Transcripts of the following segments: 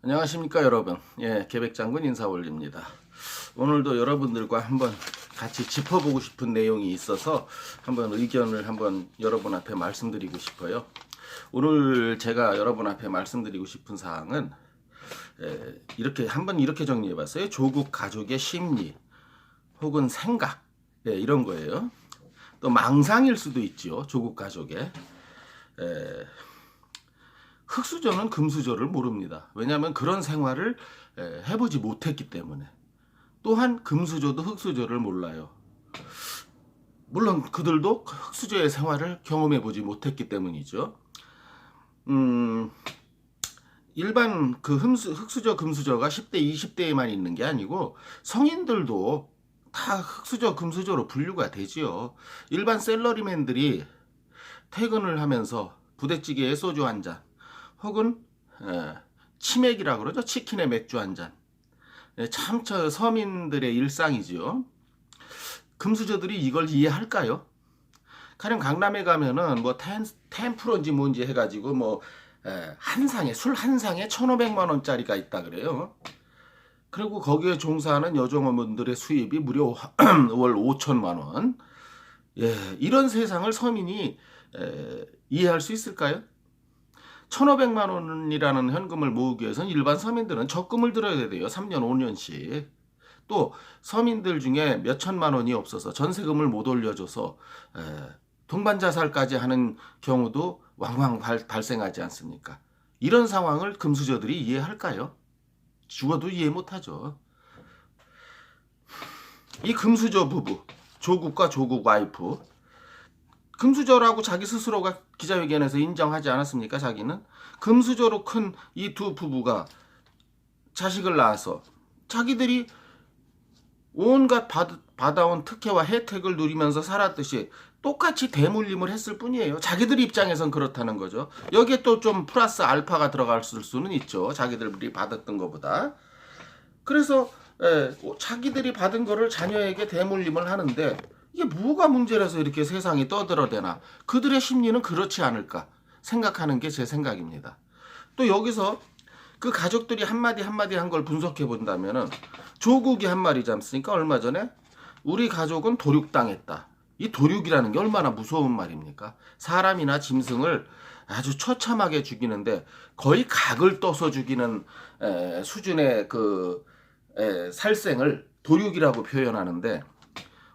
안녕하십니까 여러분. 계백장군 인사 올립니다. 오늘도 여러분들과 한번 같이 짚어보고 싶은 내용이 있어서 한번 의견을 한번 여러분 앞에 말씀드리고 싶어요. 오늘 제가 여러분 앞에 말씀드리고 싶은 사항은 이렇게 정리해봤어요. 조국 가족의 심리 혹은 생각 이런 거예요. 또 망상일 수도 있죠. 조국 가족의 흙수저는 금수저를 모릅니다. 왜냐하면 그런 생활을 해보지 못했기 때문에. 또한 금수저도 흙수저를 몰라요. 물론 그들도 흙수저의 생활을 경험해보지 못했기 때문이죠. 일반 그 흙수저, 금수저가 10대, 20대에만 있는 게 아니고 성인들도 다 흙수저, 금수저로 분류가 되지요. 일반 셀러리맨들이 퇴근을 하면서 부대찌개에 소주 한 잔, 혹은 치맥이라고 그러죠. 치킨에 맥주 한 잔. 참 서민들의 일상이지요. 금수저들이 이걸 이해할까요? 가령 강남에 가면은 뭐 템프론지 뭔지 해가지고 뭐 술 한 상에 1,500만 원짜리가 있다 그래요. 그리고 거기에 종사하는 여종업원들의 수입이 무려 월 5천만 원. 이런 세상을 서민이 이해할 수 있을까요? 1,500만 원이라는 현금을 모으기 위해서는 일반 서민들은 적금을 들어야 돼요. 3년, 5년씩. 또 서민들 중에 몇 천만 원이 없어서 전세금을 못 올려줘서 동반 자살까지 하는 경우도 왕왕 발생하지 않습니까? 이런 상황을 금수저들이 이해할까요? 죽어도 이해 못하죠. 이 금수저 부부, 조국과 조국 와이프, 금수저라고 자기 스스로가 기자회견에서 인정하지 않았습니까? 자기는 금수저로 큰 이 두 부부가 자식을 낳아서 자기들이 온갖 받아온 특혜와 혜택을 누리면서 살았듯이 똑같이 대물림을 했을 뿐이에요. 자기들 입장에선 그렇다는 거죠. 여기에 또 좀 플러스 알파가 들어갔을 수는 있죠. 자기들이 받았던 것보다. 그래서 자기들이 받은 거를 자녀에게 대물림을 하는데 이게 뭐가 문제라서 이렇게 세상이 떠들어대나. 그들의 심리는 그렇지 않을까 생각하는 게 제 생각입니다. 또 여기서 그 가족들이 한마디 한 걸 분석해 본다면은 조국이 한 말이지 않습니까? 얼마 전에 우리 가족은 도륙당했다. 이 도륙이라는 게 얼마나 무서운 말입니까? 사람이나 짐승을 아주 처참하게 죽이는데 거의 각을 떠서 죽이는 수준의 그 살생을 도륙이라고 표현하는데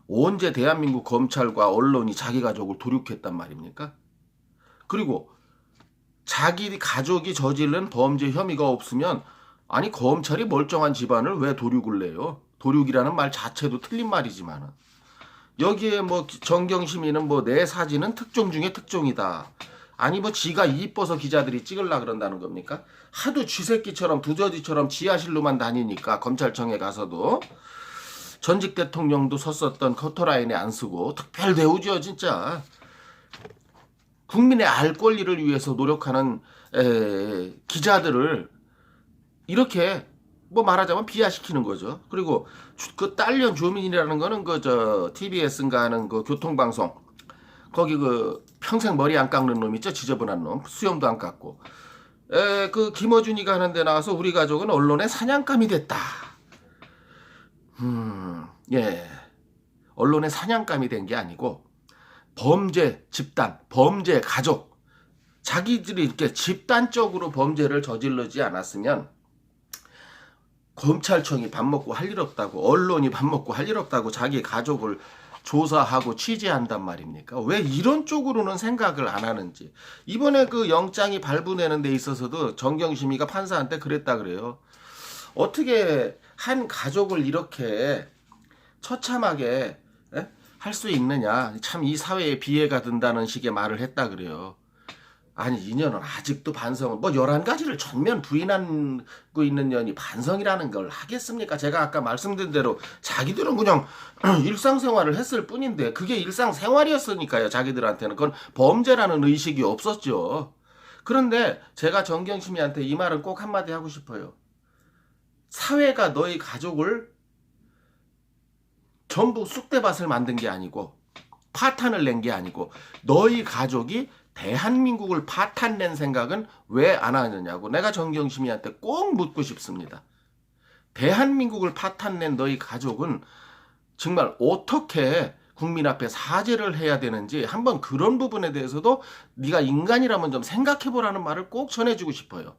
언제 대한민국 검찰과 언론이 자기 가족을 도륙했단 말입니까? 그리고 자기 가족이 저지른 범죄 혐의가 없으면 아니 검찰이 멀쩡한 집안을 왜 도륙을 내요? 도륙이라는 말 자체도 틀린 말이지만은 여기에 뭐 정경심이는 뭐 내 사진은 특종 중에 특종이다. 아니 뭐 지가 이뻐서 기자들이 찍으려 그런다는 겁니까? 하도 쥐새끼처럼 두더지처럼 지하실로만 다니니까 검찰청에 가서도 전직 대통령도 섰었던 커터라인에 안 쓰고 특별 대우죠 진짜. 국민의 알 권리를 위해서 노력하는 기자들을 이렇게 뭐 말하자면 비하시키는 거죠. 그리고 그 딸년 조민이라는 거는 TBS인가 하는 그 교통방송 거기 그 평생 머리 안 깎는 놈 있죠. 지저분한 놈. 수염도 안 깎고. 그 김어준이가 하는 데 나와서 우리 가족은 언론의 사냥감이 됐다. 언론의 사냥감이 된 게 아니고 범죄 집단, 범죄 가족, 자기들이 이렇게 집단적으로 범죄를 저지르지 않았으면 검찰청이 밥 먹고 할 일 없다고, 언론이 밥 먹고 할 일 없다고 자기 가족을 조사하고 취재한단 말입니까? 왜 이런 쪽으로는 생각을 안 하는지. 이번에 그 영장이 발부되는 데 있어서도 정경심이가 판사한테 그랬다 그래요. 어떻게 한 가족을 이렇게 처참하게 할 수 있느냐. 참 이 사회에 비애가 든다는 식의 말을 했다 그래요. 아니 이년은 아직도 반성을 11가지를 전면 부인하고 있는 년이 반성이라는 걸 하겠습니까? 제가 아까 말씀드린 대로 자기들은 그냥 일상생활을 했을 뿐인데 그게 일상생활이었으니까요. 자기들한테는 그건 범죄라는 의식이 없었죠. 그런데 제가 정경심이한테 이 말은 꼭 한마디 하고 싶어요. 사회가 너희 가족을 전부 쑥대밭을 만든 게 아니고 파탄을 낸 게 아니고 너희 가족이 대한민국을 파탄낸 생각은 왜 안 하느냐고 내가 정경심이한테 꼭 묻고 싶습니다. 대한민국을 파탄낸 너희 가족은 정말 어떻게 국민 앞에 사죄를 해야 되는지 한번 그런 부분에 대해서도 네가 인간이라면 좀 생각해보라는 말을 꼭 전해주고 싶어요.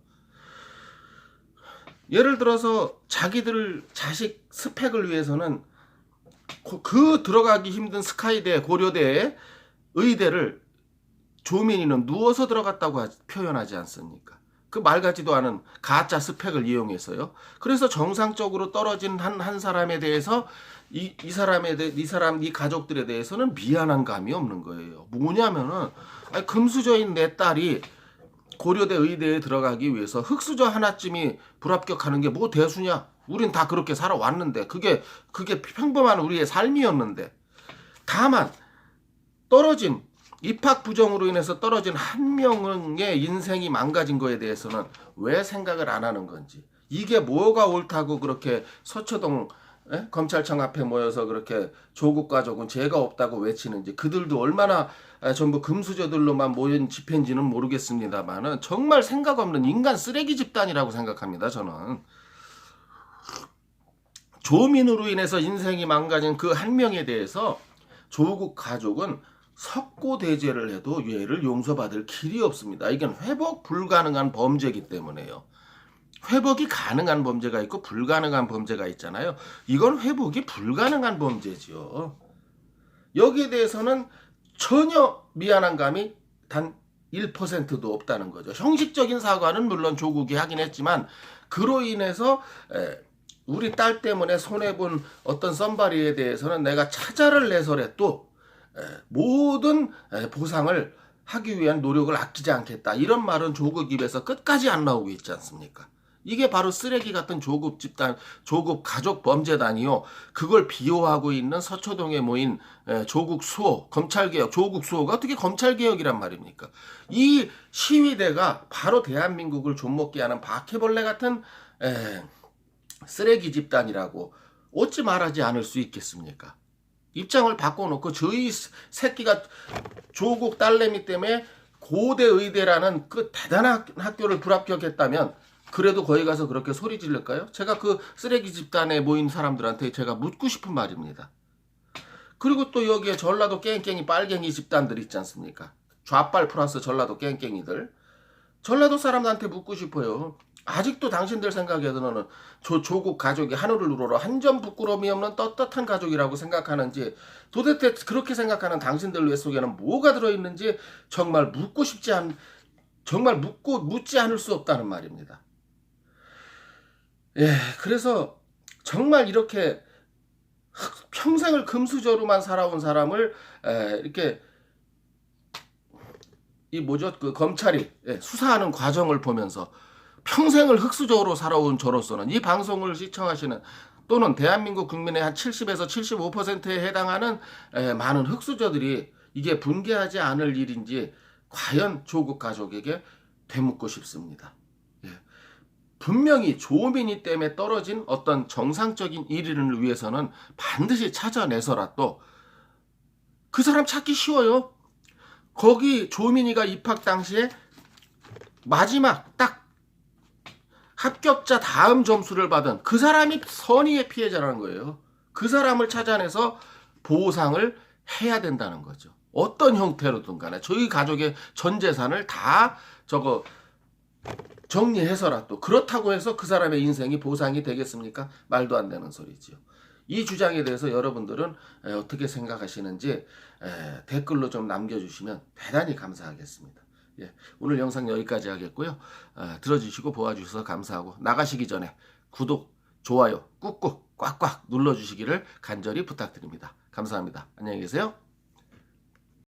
예를 들어서 자기들 자식 스펙을 위해서는 그 들어가기 힘든 스카이대, 고려대, 의대를 조민이는 누워서 들어갔다고 표현하지 않습니까? 그 말 같지도 않은 가짜 스펙을 이용해서요. 그래서 정상적으로 떨어진 한 사람에 대해서 이 가족들에 대해서는 미안한 감이 없는 거예요. 뭐냐면은 금수저인 내 딸이 고려대 의대에 들어가기 위해서 흙수저 하나쯤이 불합격하는 게 뭐 대수냐? 우린 다 그렇게 살아왔는데 그게 평범한 우리의 삶이었는데 다만 떨어진 입학 부정으로 인해서 떨어진 한 명의 인생이 망가진 거에 대해서는 왜 생각을 안 하는 건지 이게 뭐가 옳다고 그렇게 서초동 검찰청 앞에 모여서 그렇게 조국 가족은 죄가 없다고 외치는지 그들도 얼마나 전부 금수저들로만 모인 집회인지는 모르겠습니다만은 정말 생각 없는 인간 쓰레기 집단이라고 생각합니다. 저는 조민으로 인해서 인생이 망가진 그 한 명에 대해서 조국 가족은 석고대죄를 해도 얘를 용서받을 길이 없습니다. 이건 회복 불가능한 범죄이기 때문에요. 회복이 가능한 범죄가 있고 불가능한 범죄가 있잖아요. 이건 회복이 불가능한 범죄지요. 여기에 대해서는 전혀 미안한 감이 단 1%도 없다는 거죠. 형식적인 사과는 물론 조국이 하긴 했지만 그로 인해서 우리 딸 때문에 손해본 어떤 썸바리에 대해서는 내가 차자를 내서라도 모든 보상을 하기 위한 노력을 아끼지 않겠다. 이런 말은 조국 입에서 끝까지 안 나오고 있지 않습니까? 이게 바로 쓰레기 같은 조국 집단, 조국 가족 범죄단이요. 그걸 비호하고 있는 서초동에 모인 조국 수호, 검찰개혁, 조국 수호가 어떻게 검찰개혁이란 말입니까? 이 시위대가 바로 대한민국을 좀먹게 하는 바퀴벌레 같은 쓰레기 집단이라고 어찌 말하지 않을 수 있겠습니까? 입장을 바꿔놓고 저희 새끼가 조국 딸내미 때문에 고대 의대라는 그 대단한 학교를 불합격했다면 그래도 거기 가서 그렇게 소리 지를까요? 제가 그 쓰레기 집단에 모인 사람들한테 제가 묻고 싶은 말입니다. 그리고 또 여기에 전라도 깽깽이 빨갱이 집단들 있지 않습니까? 좌빨 플러스 전라도 깽깽이들. 전라도 사람들한테 묻고 싶어요. 아직도 당신들 생각에서는 조국 가족이 하늘을 우러러 한 점 부끄러움이 없는 떳떳한 가족이라고 생각하는지 도대체 그렇게 생각하는 당신들 뇌 속에는 뭐가 들어있는지 정말 정말 묻지 않을 수 없다는 말입니다. 예, 그래서 정말 이렇게 평생을 금수저로만 살아온 사람을 이렇게 그 검찰이 수사하는 과정을 보면서 평생을 흙수저로 살아온 저로서는 이 방송을 시청하시는 또는 대한민국 국민의 한 70에서 75%에 해당하는 많은 흙수저들이 이게 분개하지 않을 일인지 과연 조국 가족에게 되묻고 싶습니다. 예. 분명히 조민이 때문에 떨어진 어떤 정상적인 1위를 위해서는 반드시 찾아내서라도 그 사람 찾기 쉬워요. 거기 조민이가 입학 당시에 마지막 딱 합격자 다음 점수를 받은 그 사람이 선의의 피해자라는 거예요. 그 사람을 찾아내서 보상을 해야 된다는 거죠. 어떤 형태로든 간에 저희 가족의 전 재산을 다 정리해서라도 그렇다고 해서 그 사람의 인생이 보상이 되겠습니까? 말도 안 되는 소리지요. 이 주장에 대해서 여러분들은 어떻게 생각하시는지 댓글로 좀 남겨주시면 대단히 감사하겠습니다. 예, 오늘 영상 여기까지 하겠고요. 들어주시고 보아주셔서 감사하고 나가시기 전에 구독, 좋아요 꾹꾹 꽉꽉 눌러주시기를 간절히 부탁드립니다. 감사합니다. 안녕히 계세요.